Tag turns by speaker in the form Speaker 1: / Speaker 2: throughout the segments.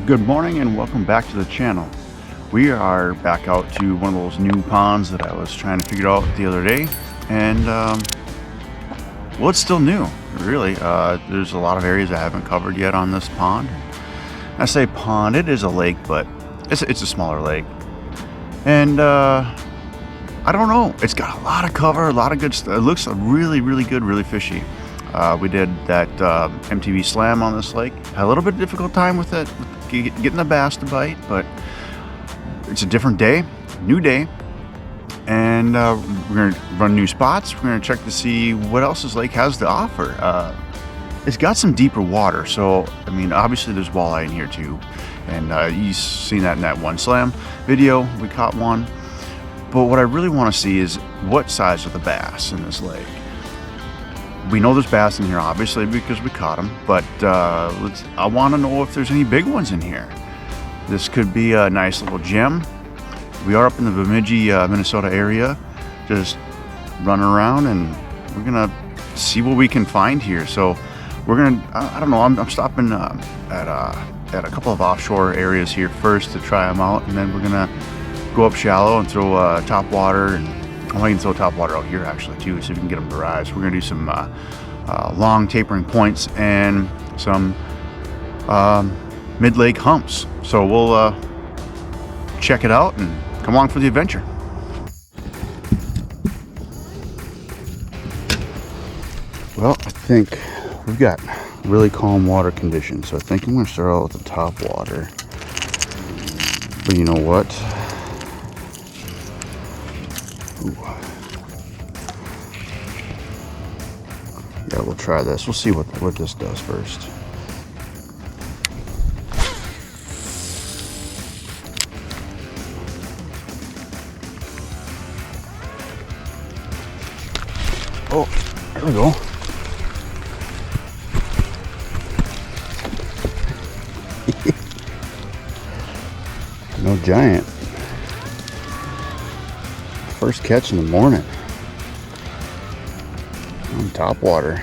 Speaker 1: Good morning and welcome back to the channel. We are back out to one of those new ponds that I was trying to figure out the other day, and well, it's still new, really. There's a lot of areas I haven't covered yet on this pond. I say pond, it is a lake, but it's a smaller lake, and I don't know, it's got a lot of cover, a lot of good stuff. It looks really good, really fishy. We did that MTV slam on this lake. Had a little bit of difficult time with it, getting the bass to bite, but it's a different day, new day, and we're gonna run new spots. We're gonna check to see what else this lake has to offer. It's got some deeper water, so I mean, obviously there's walleye in here too, and you've seen that in that one slam video. We caught one, but what I really want to see is what size are the bass in this lake. We know there's bass in here, obviously, because we caught them, but I want to know if there's any big ones in here. This could be a nice little gem. We are up in the Bemidji, Minnesota area, just running around, and we're gonna see what we can find here. So we're gonna, I don't know, I'm stopping at a couple of offshore areas here first to try them out, and then we're gonna go up shallow and throw top water, and I might even throw top water out here actually too, so we can get them to rise. We're gonna do some long tapering points and some mid-lake humps. So we'll check it out and come along for the adventure. Well, I think we've got really calm water conditions, so I think I'm gonna start out with the top water. But you know what? Yeah, we'll try this. We'll see what this does first. Oh, there we go. No giant. First catch in the morning. On top water.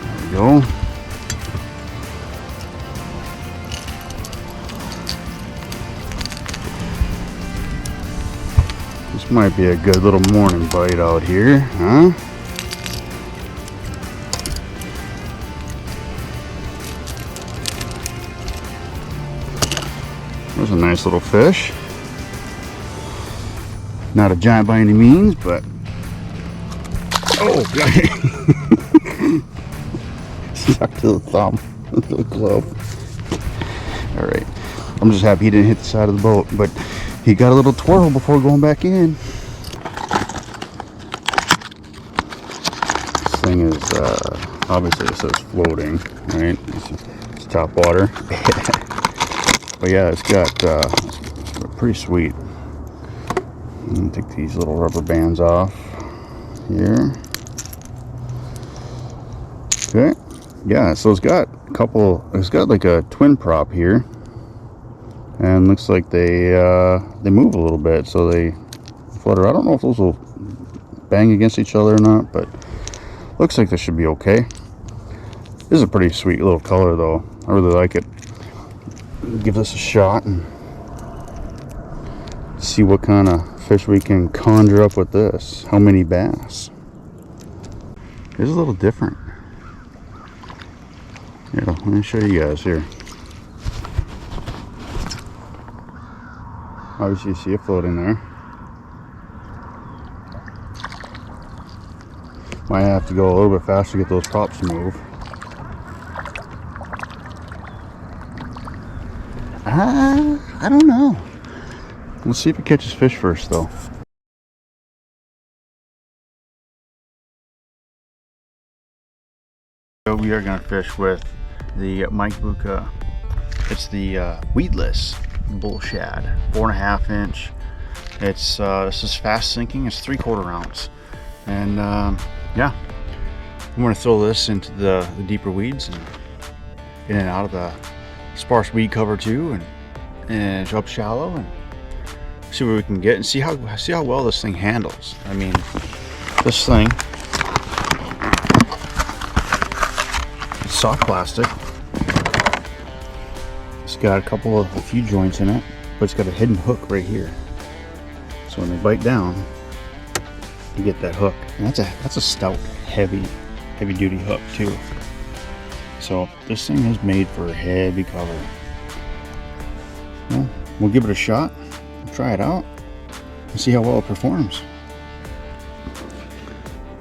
Speaker 1: There we go. This might be a good little morning bite out here, huh? There's a nice little fish. Not a giant by any means, but oh, stuck to the thumb, the glove. All right, I'm just happy he didn't hit the side of the boat, but he got a little twirl before going back in. This thing is obviously it says floating, right? It's top water. But yeah, it's got pretty sweet. Let me take these little rubber bands off here. Okay, yeah, so it's got a couple, it's got like a twin prop here, and looks like they move a little bit, so they flutter. I don't know if those will bang against each other or not, but looks like this should be okay. This is a pretty sweet little color though. I really like it. Give this a shot and see what kind of fish we can conjure up with this. How many bass? It's a little different. Here, let me show you guys here. Obviously you see it floating there. Might have to go a little bit faster to get those props to move. I don't know. We'll see if it catches fish first though. So we are going to fish with the Minn Kota. It's the weedless bull shad, 4.5 inch. It's this is fast sinking. It's 3/4 ounce, and yeah, I'm going to throw this into the deeper weeds and in and out of the sparse weed cover too, and up shallow and see what we can get and see how well this thing handles. I mean, this thing, it's soft plastic. It's got a few joints in it, but it's got a hidden hook right here. So when they bite down, you get that hook. And that's a stout, heavy duty hook too. So this thing is made for a heavy cover. Well, we'll give it a shot, try it out, and see how well it performs.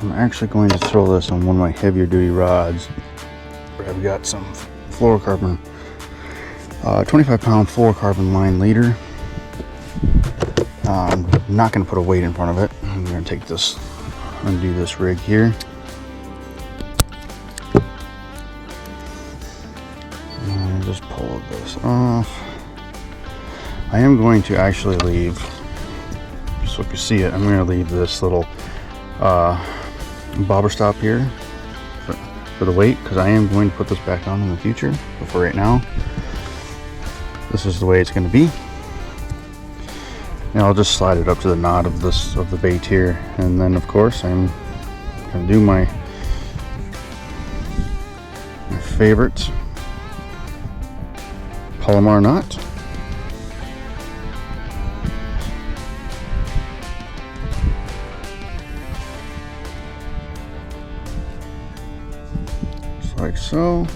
Speaker 1: I'm actually going to throw this on one of my heavier duty rods where I've got some fluorocarbon, 25-pound fluorocarbon line leader. I'm not going to put a weight in front of it. I'm going to take this, undo this rig here. And just pull this off. I am going to actually leave, just so you can see it, I'm going to leave this little bobber stop here for the weight, because I am going to put this back on in the future. But for right now, this is the way it's going to be. And I'll just slide it up to the knot of the bait here, and then of course I'm going to do my favorite Palomar knot. Just like so.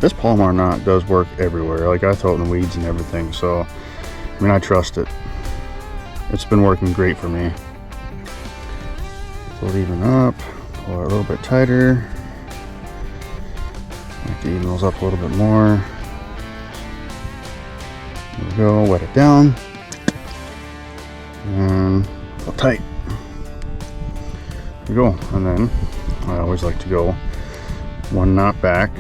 Speaker 1: This Palomar knot does work everywhere. Like, I throw it in the weeds and everything, so I mean, I trust it. It's been working great for me. Pull it even up, pull it a little bit tighter. I like to even those up a little bit more. There we go, wet it down. And pull tight. There we go. And then I always like to go one knot back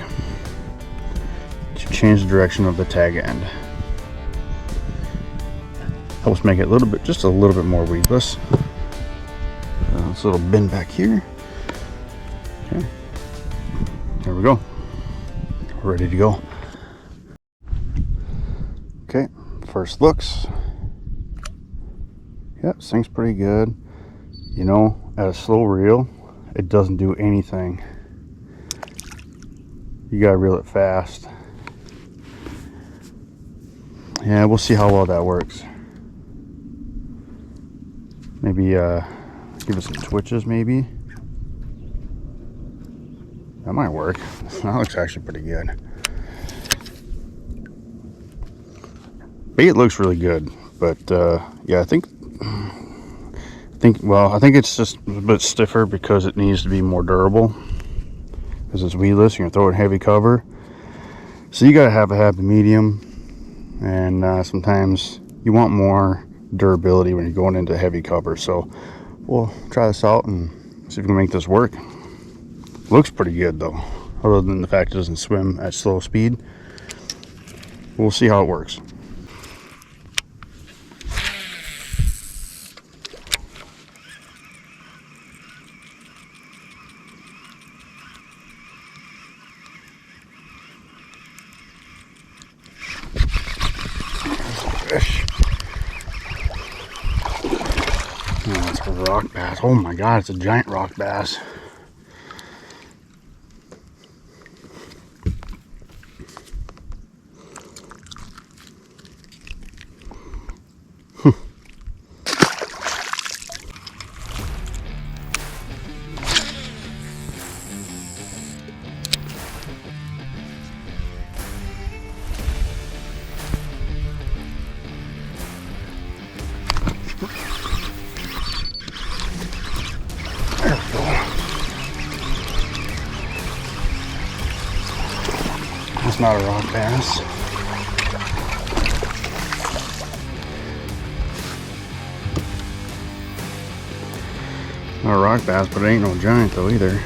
Speaker 1: to change the direction of the tag end. Helps make it a little bit, just a little bit more weedless. This little bin back here. Okay, there we go. We're ready to go. Okay, first looks. Yeah, this thing's pretty good. You know, at a slow reel, it doesn't do anything. You gotta reel it fast. Yeah, we'll see how well that works. Maybe give it some twitches, maybe. That might work. That looks actually pretty good. Bait looks really good, but yeah, I think it's just a bit stiffer because it needs to be more durable. Because it's weedless, you're gonna throw it in heavy cover. So you gotta have a happy medium, and sometimes you want more durability when you're going into heavy cover. So we'll try this out and see if we can make this work. Looks pretty good though, other than the fact it doesn't swim at slow speed. We'll see how it works. Fish. Oh, it's a rock bass. Oh my god, it's a giant rock bass. That's not a rock bass. Not a rock bass, but it ain't no giant though either.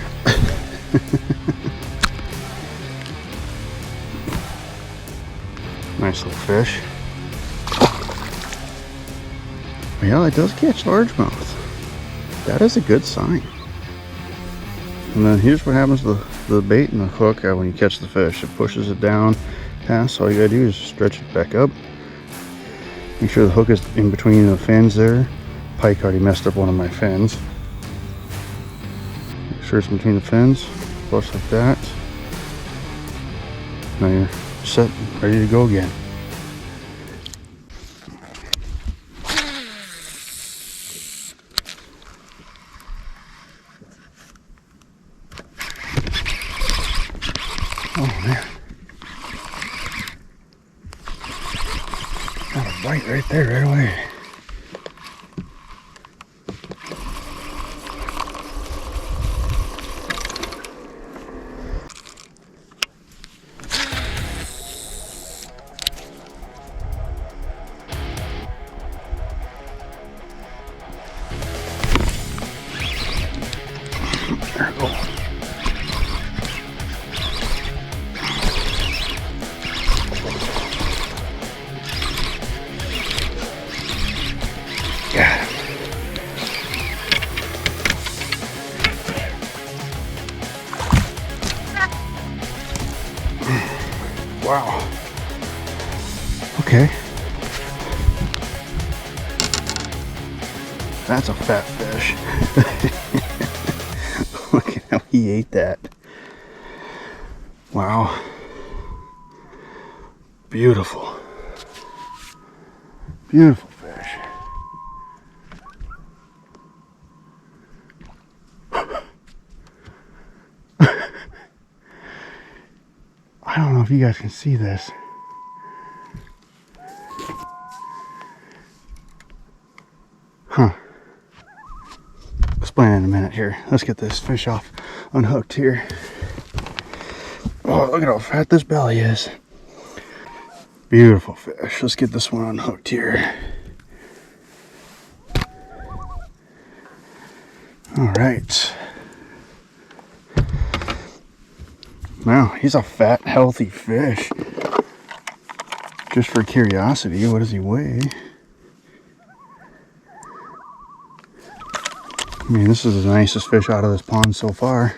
Speaker 1: Nice little fish. Yeah, it does catch largemouth. That is a good sign. And then here's what happens to the bait and the hook when you catch the fish. It pushes it down, pass, all you gotta do is stretch it back up. Make sure the hook is in between the fins there. Pike already messed up one of my fins. Make sure it's in between the fins. Flush like that. Now you're set, ready to go again. Oh man. Got a bite right there, right away. There we go. Got him. Wow. Okay. That's a fat fish. Look at how he ate that. Wow. Beautiful. Beautiful fish. I don't know if you guys can see this. Huh. Explain in a minute here. Let's get this fish off unhooked here. Oh, look at how fat this belly is. Beautiful fish. Let's get this one unhooked here. All right. Wow, he's a fat, healthy fish. Just for curiosity, what does he weigh? I mean, this is the nicest fish out of this pond so far.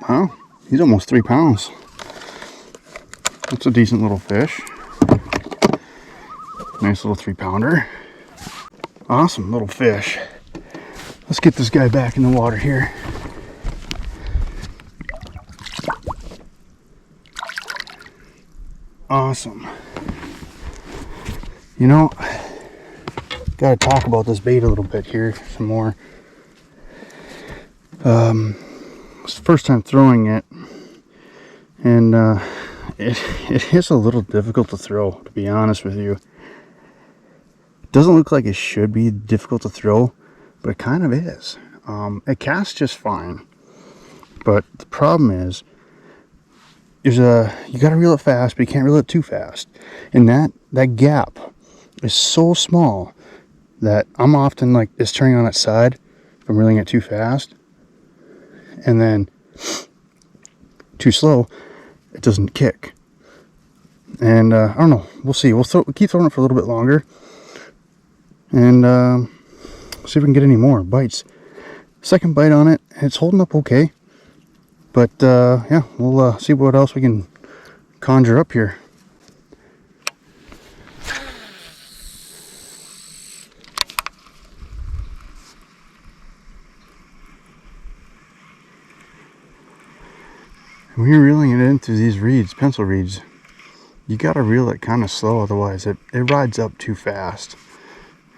Speaker 1: Wow, he's almost 3 pounds. That's a decent little fish. Nice little 3-pounder. Awesome little fish. Let's get this guy back in the water here. Awesome. You know, gotta talk about this bait a little bit here some more. It's the first time throwing it, and it is a little difficult to throw, to be honest with you. It doesn't look like it should be difficult to throw, but it kind of is. It casts just fine, but the problem is you gotta reel it fast, but you can't reel it too fast, and that gap is so small that I'm often like it's turning on its side if I'm reeling it too fast, and then too slow, it doesn't kick. And I don't know, we'll see. We'll keep throwing it for a little bit longer, and see if we can get any more bites. Second bite on it, it's holding up okay, but yeah, we'll see what else we can conjure up here. When you're reeling it into these reeds, pencil reeds, you gotta reel it kind of slow, otherwise it rides up too fast.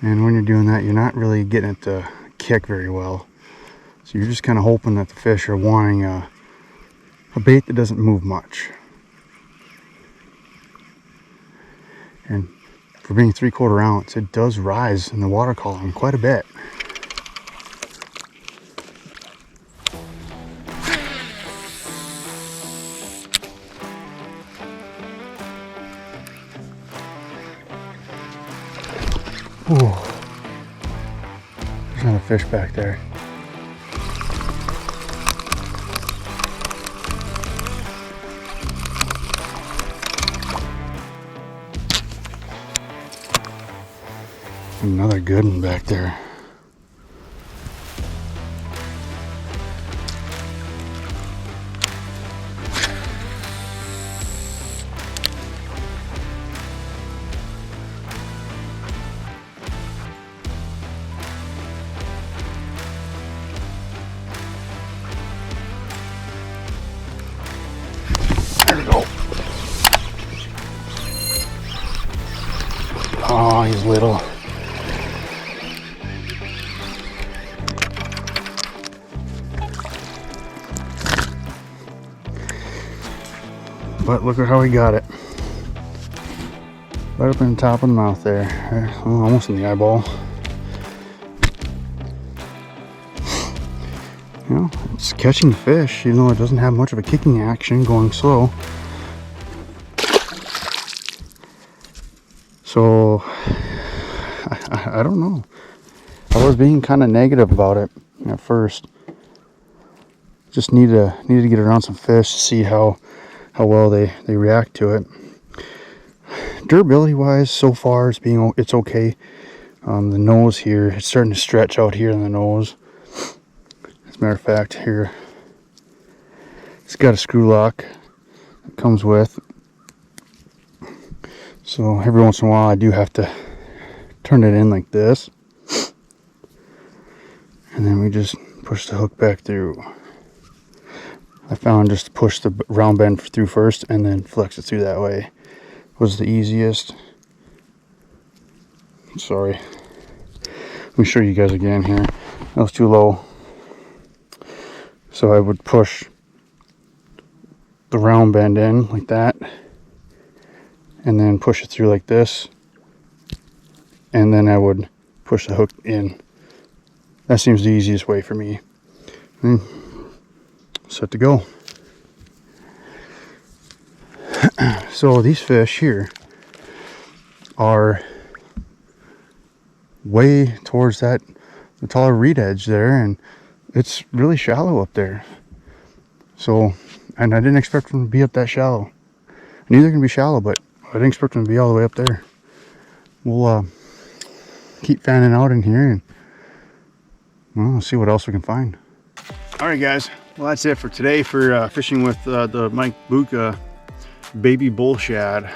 Speaker 1: And when you're doing that, you're not really getting it to kick very well. So you're just kind of hoping that the fish are wanting a bait that doesn't move much. And for being 3/4 ounce, it does rise in the water column quite a bit. Ooh. There's another fish back there. Another good one back there.
Speaker 2: he's little. But look at how he got it. Right up in the top of the mouth there. Almost in the eyeball. You know, it's catching fish, even though it doesn't have much of a kicking action, going slow. So, I don't know. I was being kind of negative about it at first. Just need to get around some fish to see how well they react to it. Durability wise, so far it's okay. The nose here, it's starting to stretch out here in the nose. As a matter of fact, here it's got a screw lock that comes with. So every once in a while I do have to turn it in like this. And then we just push the hook back through. I found just to push the round bend through first and then flex it through that way was the easiest. Sorry. Let me show you guys again here. That was too low. So I would push the round bend in like that and then push it through like this, and then I would push the hook in. That seems the easiest way for me. And set to go. So these fish here are way towards the taller reed edge there, and it's really shallow up there. So, and I didn't expect them to be up that shallow. I knew they're gonna be shallow, but I didn't expect them to be all the way up there. We'll keep fanning out in here and we'll see what else we can find. All right, guys. Well, that's it for today for fishing with the Minn Kota baby bull shad,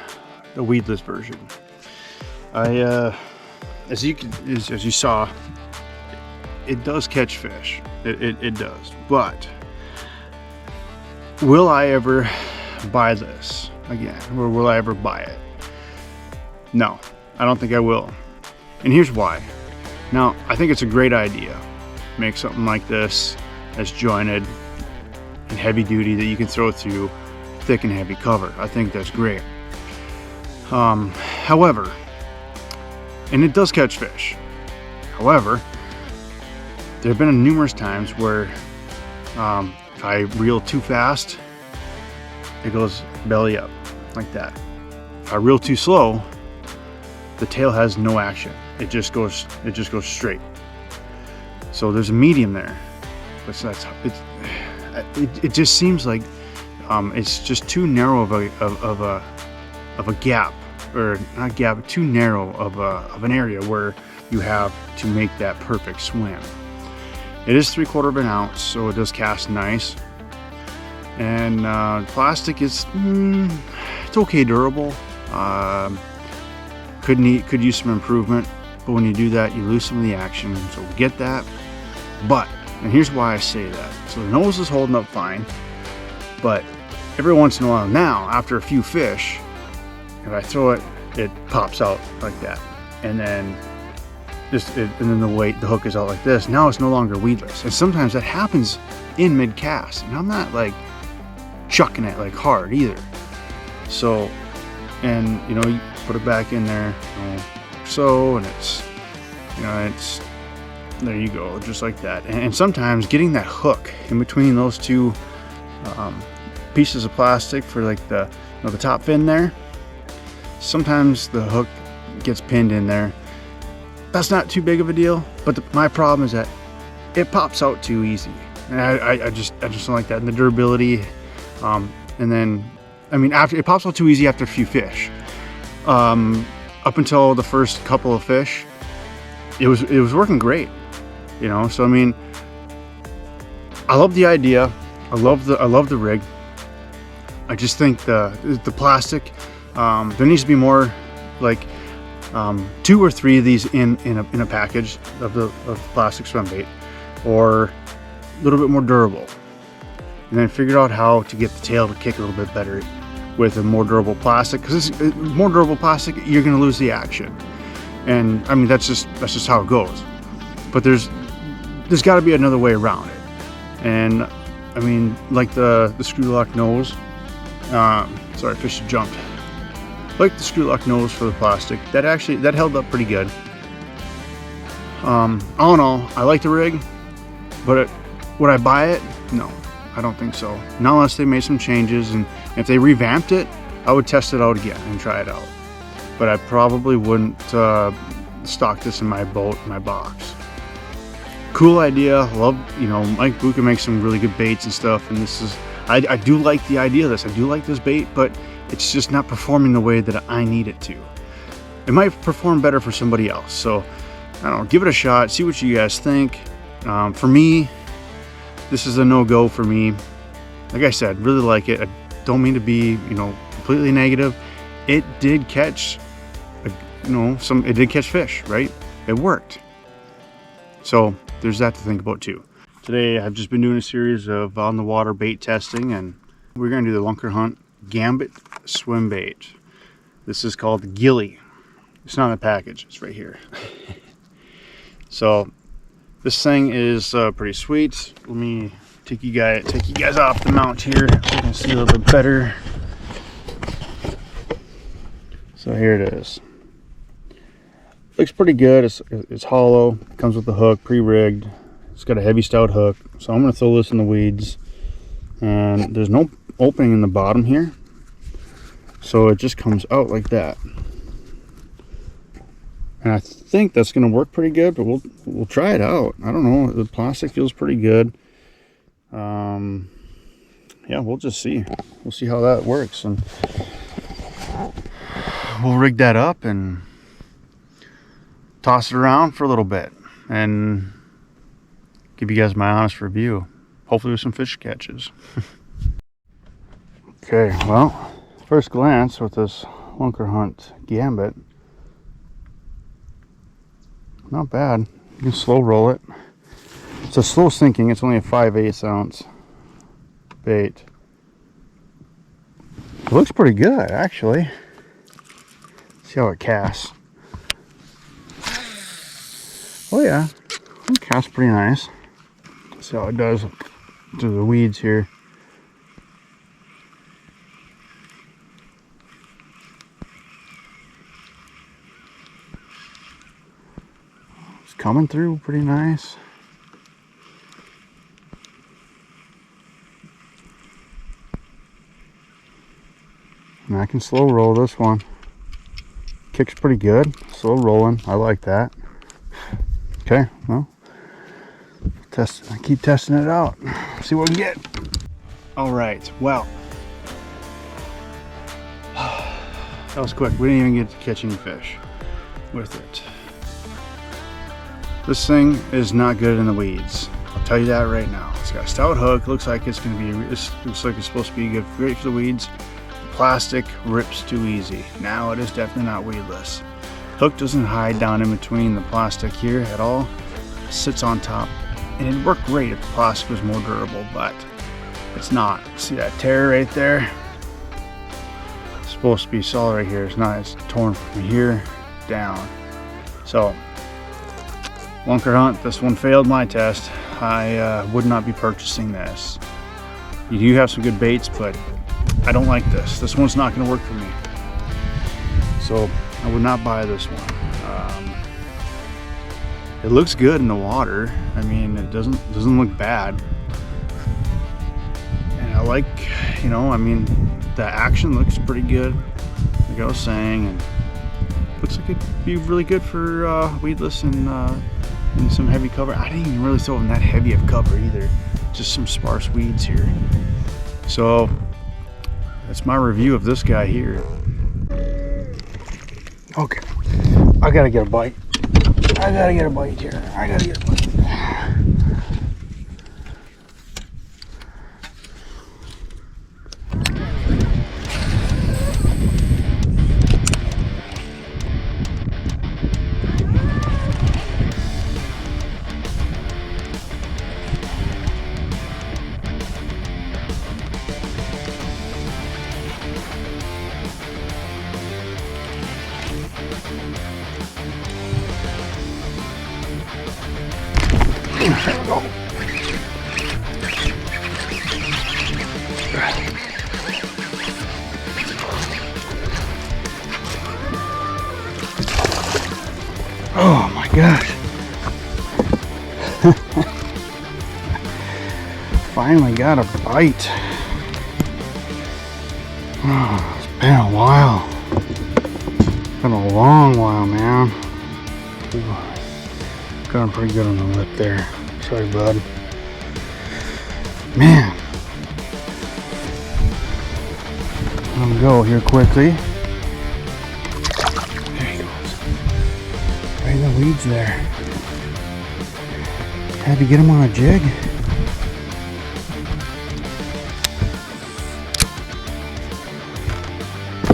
Speaker 2: the weedless version. As you saw, it does catch fish. It does. But will I ever buy this again, or will I ever buy it? No, I don't think I will. And here's why. Now, I think it's a great idea. Make something like this that's jointed and heavy duty that you can throw through thick and heavy cover. I think that's great. However, and it does catch fish. However, there have been numerous times where if I reel too fast, it goes belly up like that. If I reel too slow, the tail has no action. It just goes straight. So there's a medium there. But it just seems like it's just too narrow of a gap, or not gap, too narrow of an area where you have to make that perfect swim. It is 3/4 of an ounce, so it does cast nice. And plastic is it's okay durable. Could use some improvement, but when you do that, you lose some of the action. So we get that. But, and here's why I say that. So the nose is holding up fine, but every once in a while now, after a few fish, if I throw it, it pops out like that, and then the hook is out like this. Now it's no longer weedless, and sometimes that happens in mid cast, and I'm not like chucking it like hard either. So, and you know, you put it back in there, so, and it's, you know, it's, there you go, just like that. And sometimes getting that hook in between those two pieces of plastic for like the top fin there, sometimes the hook gets pinned in there. That's not too big of a deal, but my problem is that it pops out too easy, and I just don't like that. And the durability, and then, I mean, after it pops out too easy after a few fish. Up until the first couple of fish, it was working great, you know. So I mean, I love the idea. I love the rig. I just think the plastic, there needs to be more, like 2 or 3 of these in a package of plastic swim bait, or a little bit more durable, and then figure out how to get the tail to kick a little bit better with a more durable plastic, because more durable plastic, you're going to lose the action. And I mean, that's just how it goes. But there's got to be another way around it. And I mean, like the screw lock nose. Sorry, fish jumped. Like the screw lock nose for the plastic, that held up pretty good. All in all, I like the rig, but would I buy it? No, I don't think so. Not unless they made some changes, and if they revamped it, I would test it out again and try it out. But I probably wouldn't stock this in my boat, my box. Cool idea. Love, Mike Buka makes some really good baits and stuff, and this is, I do like the idea of this. I do like this bait, but it's just not performing the way that I need it to. It might perform better for somebody else. So, I don't know, give it a shot, see what you guys think. For me, this is a no-go for me. Like I said, really like it. I don't mean to be, completely negative. It did catch, it did catch fish, right? It worked. So, there's that to think about too. Today, I've just been doing a series of on-the-water bait testing, and we're gonna do the Lunker Hunt Gambit swim bait. This is called the Gilly. It's not in the package, it's right here. So this thing is pretty sweet. Let me take you guys off the mount here so you can see a little bit better. So here it is. Looks pretty good. It's hollow. Comes with the hook, pre-rigged. It's got a heavy stout hook. So I'm gonna throw this in the weeds, and there's no opening in the bottom here, so it just comes out like that. And I think that's going to work pretty good, but we'll try it out. I don't know, the plastic feels pretty good. Yeah, we'll just see. We'll see how that works, and we'll rig that up and toss it around for a little bit and give you guys my honest review, hopefully with some fish catches. Okay, well, first glance with this Lunker Hunt Gambit, not bad. You can slow roll it. It's a slow sinking. It's only a 5/8 ounce bait. It looks pretty good, actually. See how it casts. Oh yeah, it casts pretty nice. See how it does through the weeds here. Coming through pretty nice. And I can slow roll this one. Kicks pretty good. Slow rolling. I like that. Okay, well, I keep testing it out. See what we can get. All right, well, that was quick. We didn't even get to catch any fish with it. This thing is not good in the weeds. I'll tell you that right now. It's got a stout hook. Looks like it's going to be. Looks like it's supposed to be good, great for the weeds. The plastic rips too easy. Now it is definitely not weedless. Hook doesn't hide down in between the plastic here at all. It sits on top, and it'd work great if the plastic was more durable, but it's not. See that tear right there? It's supposed to be solid right here. It's not. It's torn from here down. So. Lunker Hunt, this one failed my test. I would not be purchasing this. You do have some good baits, but I don't like this. This one's not going to work for me. So I would not buy this one. It looks good in the water. I mean, it doesn't look bad. And I like, I mean, the action looks pretty good, like I was saying, and looks like it'd be really good for weedless and some heavy cover. I didn't even really throw in that heavy of cover either. Just some sparse weeds here. So that's my review of this guy here. Okay, I gotta get a bite. I gotta get a bite here. I gotta get a bite. There we go. Oh my gosh. Finally got a bite. Oh, it's been a while. Been a long while, man. Ooh, got him pretty good on the lip there. Sorry, bud. Man. Let him go here quickly. There he goes. Right in the weeds there. Had to get him on a jig.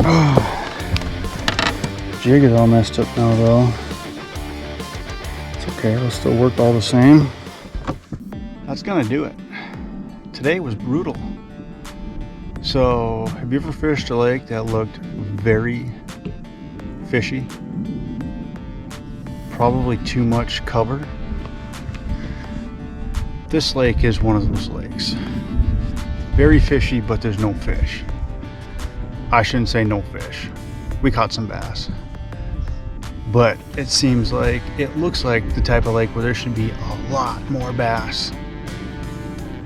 Speaker 2: Oh. Jig is all messed up now though. It's okay, it'll still work all the same. That's gonna do it. Today was brutal. So, have you ever fished a lake that looked very fishy? Probably too much cover. This lake is one of those lakes. Very fishy, but there's no fish. I shouldn't say no fish. We caught some bass. But it seems like, it looks like the type of lake where there should be a lot more bass.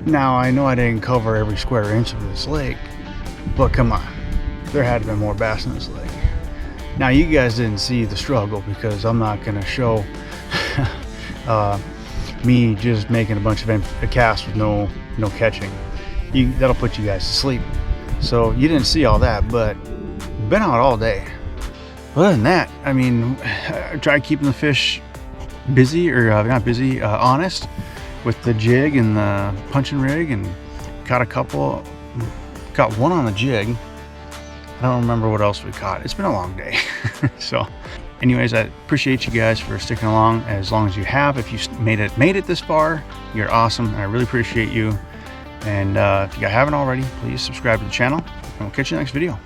Speaker 2: Now, I know I didn't cover every square inch of this lake, but come on. There had to be more bass in this lake. Now, you guys didn't see the struggle because I'm not gonna show me just making a bunch of casts with no catching. That'll put you guys to sleep. So you didn't see all that, but been out all day. Other than that, I mean, I tried keeping the fish busy, or not busy, honest, with the jig and the punching rig, and caught a couple. Got one on the jig. I don't remember what else we caught. It's been a long day. So anyways, I appreciate you guys for sticking along as long as you have. If you made it this far, you're awesome, and I really appreciate you. And if you haven't already, please subscribe to the channel, and we'll catch you in the next video.